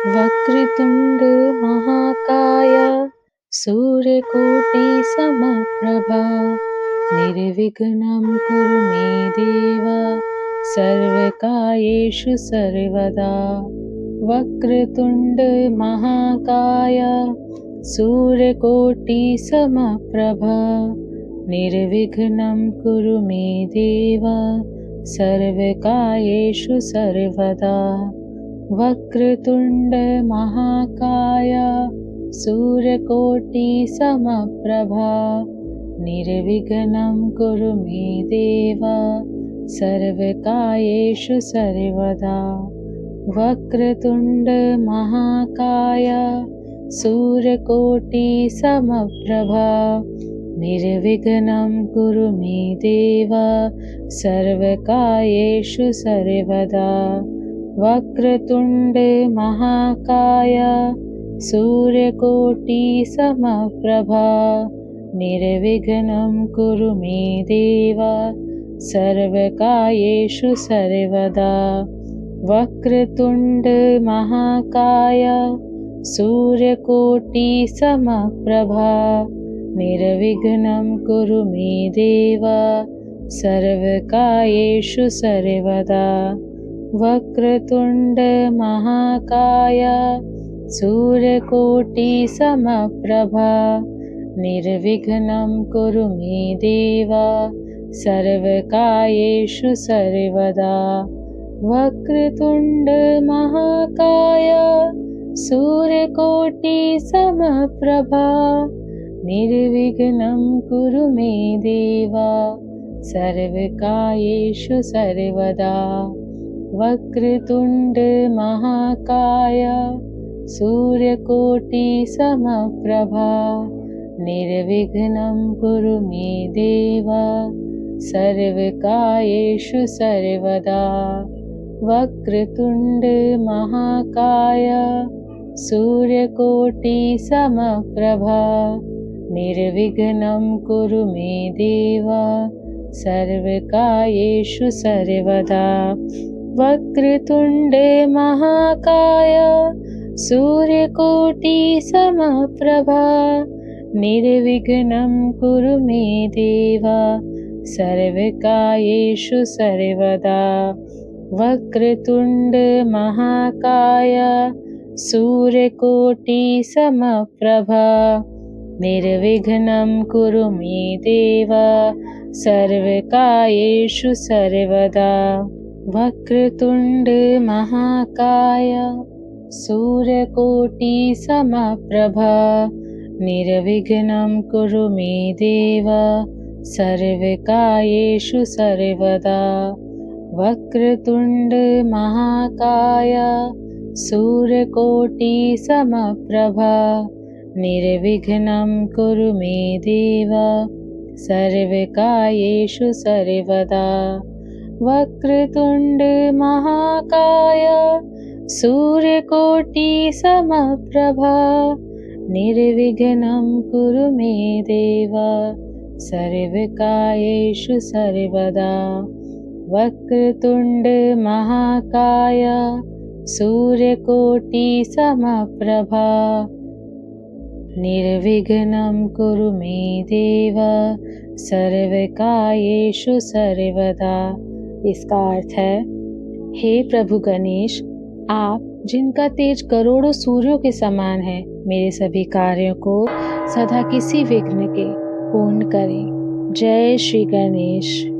वक्रतुण्ड महाकाय सूर्यकोटि समप्रभा निर्विघ्नं कुरु मे देव सर्वकार्येषु सर्वदा। वक्रतुण्ड महाकाय सूर्यकोटि समप्रभा निर्विघ्नं कुरु मे देव सर्वकार्येषु सर्वदा। वक्रतुण्ड महाकाय सूर्यकोटि समप्रभा निर्विघ्नं कुरु मे देव सर्वकार्येषु सर्वदा। वक्रतुण्ड महाकाय सूर्यकोटि समप्रभा निर्विघ्नं कुरु मे देव सर्वकार्येषु सर्वदा। वक्रतुण्ड महाकाय सूर्यकोटि समप्रभा निर्विघ्नं कुरु मे देव सर्वकार्येषु सर्वदा। वक्रतुण्ड महाकाय सूर्यकोटि समप्रभा निर्विघ्नं कुरु मे देव सर्वकार्येषु सर्वदा। वक्रतुण्ड महाकाय सूर्यकोटि समप्रभा निर्विघ्नं कुरु मे देव सर्वकार्येषु सर्वदा। वक्रतुण्ड महाकाय सूर्यकोटि समप्रभा निर्विघ्नं कुरु मे देव सर्वकार्येषु सर्वदा। वक्रतुण्ड महाकाय सूर्यकोटि समप्रभा निर्विघ्नं कुरु मे देव सर्वकार्येषु सर्वदा। वक्रतुण्ड महाकाय सूर्यकोटि समप्रभा निर्विघ्नं कुरु मे देव सर्वकार्येषु सर्वदा। वक्रतुण्ड महाकाय सूर्यकोटि समप्रभा निर्विघ्नं कुरु मे देव सर्वकार्येषु सर्वदा। वक्रतुण्ड महाकाय सूर्यकोटि समप्रभा निर्विघ्नं कुरु मे देव सर्वकार्येषु सर्वदा। वक्रतुण्ड महाकाय सूर्यकोटि समप्रभा निर्विघ्नं कुरु मे देव सर्वकार्येषु सर्वदा। वक्रतुण्ड महाकाय सूर्यकोटि समप्रभा निर्विघ्नं कुरु मे देव सर्वकार्येषु सर्वदा। वक्रतुण्ड महाकाय सूर्यकोटि समप्रभा निर्विघ्नं कुरु मे देव सर्वकार्येषु सर्वदा। वक्रतुण्ड महाकाय सूर्यकोटि समप्रभा निर्विघ्नं कुरु मे देव सर्वकार्येषु सर्वदा। इसका अर्थ है, हे प्रभु गणेश, आप जिनका तेज करोड़ों सूर्यों के समान है, मेरे सभी कार्यों को सदा किसी विघ्न के पूर्ण करें। जय श्री गणेश।